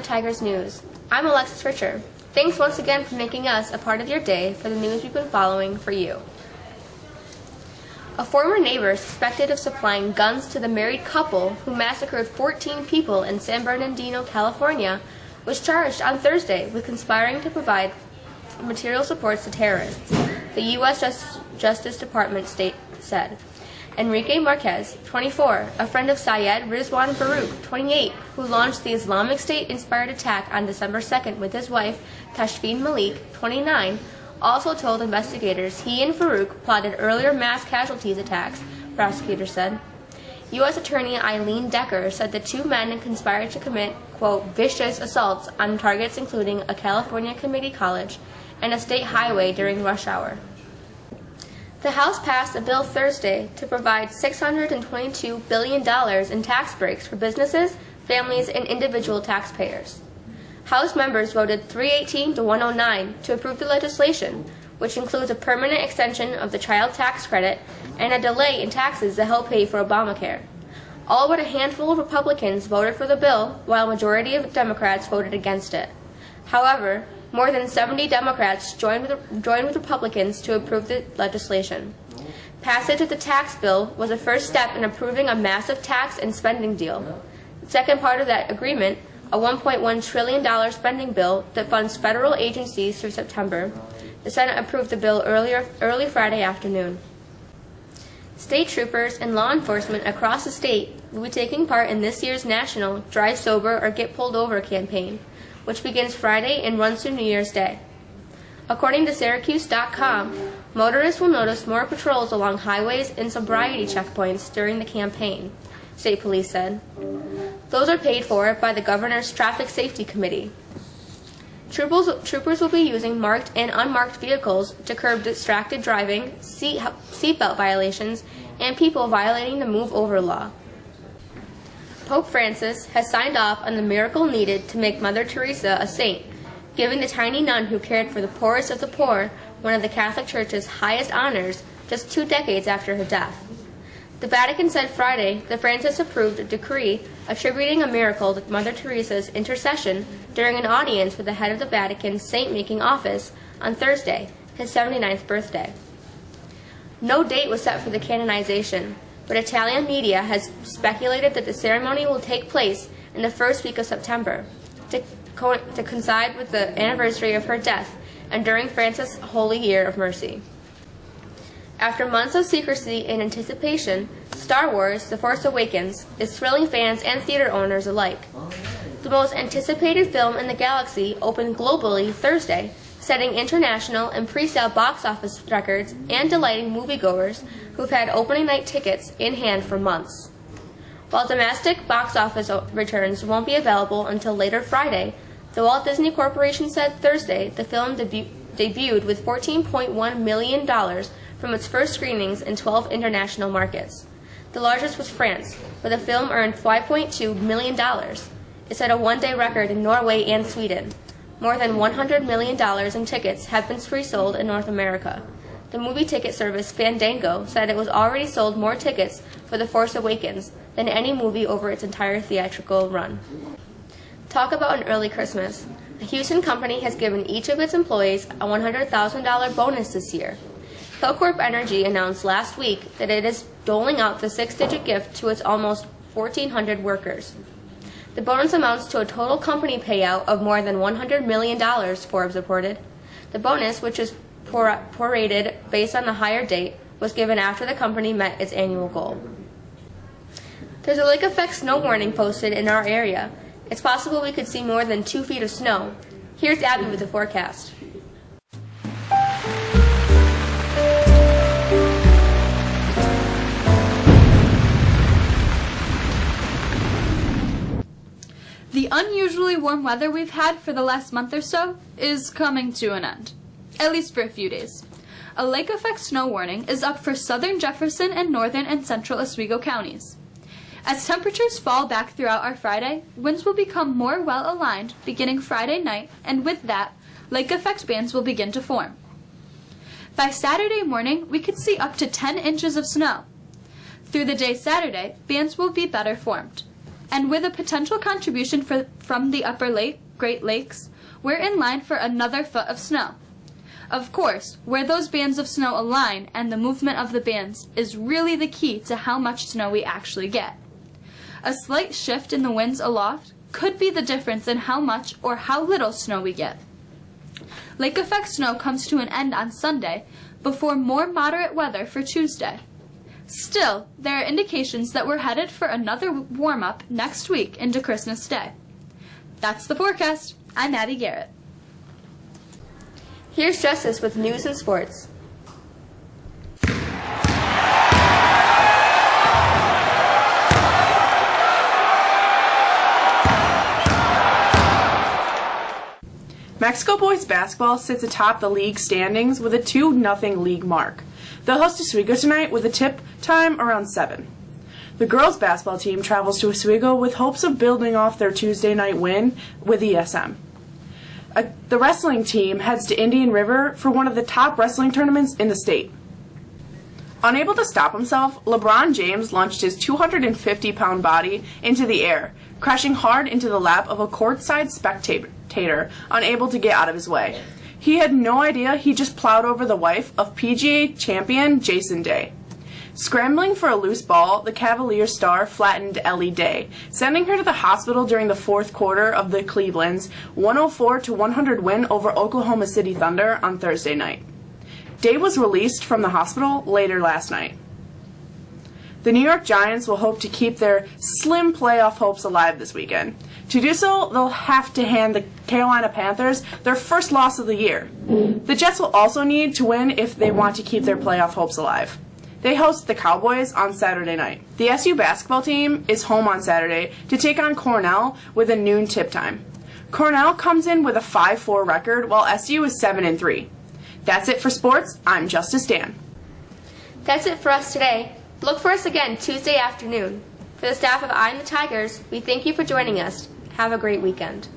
Tigers News. I'm Alexis Richer. Thanks once again for making us a part of your day for the news we've been following for you. A former neighbor suspected of supplying guns to the married couple who massacred 14 people in San Bernardino, California, was charged on Thursday with conspiring to provide material supports to terrorists, the U.S. Justice Department said. Enrique Marquez, 24, a friend of Syed Rizwan Farook, 28, who launched the Islamic State-inspired attack on December 2nd with his wife, Tashfeen Malik, 29, also told investigators he and Farook plotted earlier mass casualties attacks, prosecutors said. U.S. Attorney Eileen Decker said the two men conspired to commit, quote, vicious assaults on targets including a California community college and a state highway during rush hour. The House passed a bill Thursday to provide $622 billion in tax breaks for businesses, families, and individual taxpayers. House members voted 318 to 109 to approve the legislation, which includes a permanent extension of the child tax credit and a delay in taxes that help pay for Obamacare. All but a handful of Republicans voted for the bill, while a majority of Democrats voted against it. However, more than 70 Democrats joined with Republicans to approve the legislation. Passage of the tax bill was a first step in approving a massive tax and spending deal. The second part of that agreement, a $1.1 trillion spending bill that funds federal agencies through September. The Senate approved the bill early Friday afternoon. State troopers and law enforcement across the state will be taking part in this year's national Drive Sober or Get Pulled Over campaign, which begins Friday and runs through New Year's Day. According to Syracuse.com, motorists will notice more patrols along highways and sobriety checkpoints during the campaign, state police said. Those are paid for by the governor's Traffic Safety Committee. Troopers will be using marked and unmarked vehicles to curb distracted driving, seatbelt violations, and people violating the Move Over law. Pope Francis has signed off on the miracle needed to make Mother Teresa a saint, giving the tiny nun who cared for the poorest of the poor one of the Catholic Church's highest honors just 2 decades after her death. The Vatican said Friday that Francis approved a decree attributing a miracle to Mother Teresa's intercession during an audience with the head of the Vatican's saint-making office on Thursday, his 79th birthday. No date was set for the canonization, but Italian media has speculated that the ceremony will take place in the first week of September, to coincide with the anniversary of her death and during Francis' Holy Year of Mercy. After months of secrecy and anticipation, Star Wars: The Force Awakens is thrilling fans and theater owners alike. The most anticipated film in the galaxy opened globally Thursday, setting international and pre-sale box office records and delighting moviegoers who've had opening night tickets in hand for months. While domestic box office returns won't be available until later Friday, the Walt Disney Corporation said Thursday the film debuted with $14.1 million from its first screenings in 12 international markets. The largest was France, where the film earned $5.2 million. It set a one-day record in Norway and Sweden. More than $100 million in tickets have been pre-sold in North America. The movie ticket service Fandango said it was already sold more tickets for The Force Awakens than any movie over its entire theatrical run. Talk about an early Christmas. A Houston company has given each of its employees a $100,000 bonus this year. Hilcorp Energy announced last week that it is doling out the 6-digit gift to its almost 1,400 workers. The bonus amounts to a total company payout of more than $100 million, Forbes reported. The bonus, which is prorated based on a higher date, was given after the company met its annual goal. There's a lake effect snow warning posted in our area. It's possible we could see more than 2 feet of snow. Here's Abby with the forecast. The unusually warm weather we've had for the last month or so is coming to an end, at least for a few days. A lake effect snow warning is up for southern Jefferson and northern and central Oswego counties. As temperatures fall back throughout our Friday, winds will become more well-aligned beginning Friday night, and with that, lake effect bands will begin to form. By Saturday morning, we could see up to 10 inches of snow. Through the day Saturday, bands will be better formed. And with a potential contribution from the Great Lakes, we're in line for another foot of snow. Of course, where those bands of snow align and the movement of the bands is really the key to how much snow we actually get. A slight shift in the winds aloft could be the difference in how much or how little snow we get. Lake effect snow comes to an end on Sunday before more moderate weather for Tuesday. Still, there are indications that we're headed for another warm-up next week into Christmas Day. That's the forecast. I'm Addie Garrett. Here's Justice with news and sports. Mexico boys basketball sits atop the league standings with a 2-0 league mark. They'll host Oswego tonight with a tip time around 7. The girls basketball team travels to Oswego with hopes of building off their Tuesday night win with ESM. The wrestling team heads to Indian River for one of the top wrestling tournaments in the state. Unable to stop himself, LeBron James launched his 250-pound body into the air, crashing hard into the lap of a courtside spectator, unable to get out of his way. He had no idea he just plowed over the wife of PGA champion Jason Day. Scrambling for a loose ball, the Cavaliers star flattened Ellie Day, sending her to the hospital during the fourth quarter of the Cleveland's 104-100 win over Oklahoma City Thunder on Thursday night. Day was released from the hospital later last night. The New York Giants will hope to keep their slim playoff hopes alive this weekend. To do so, they'll have to hand the Carolina Panthers their first loss of the year. The Jets will also need to win if they want to keep their playoff hopes alive. They host the Cowboys on Saturday night. The SU basketball team is home on Saturday to take on Cornell with a noon tip time. Cornell comes in with a 5-4 record while SU is 7-3. That's it for sports. I'm Justice Dan. That's it for us today. Look for us again Tuesday afternoon. For the staff of Eye on the Tigers, we thank you for joining us. Have a great weekend.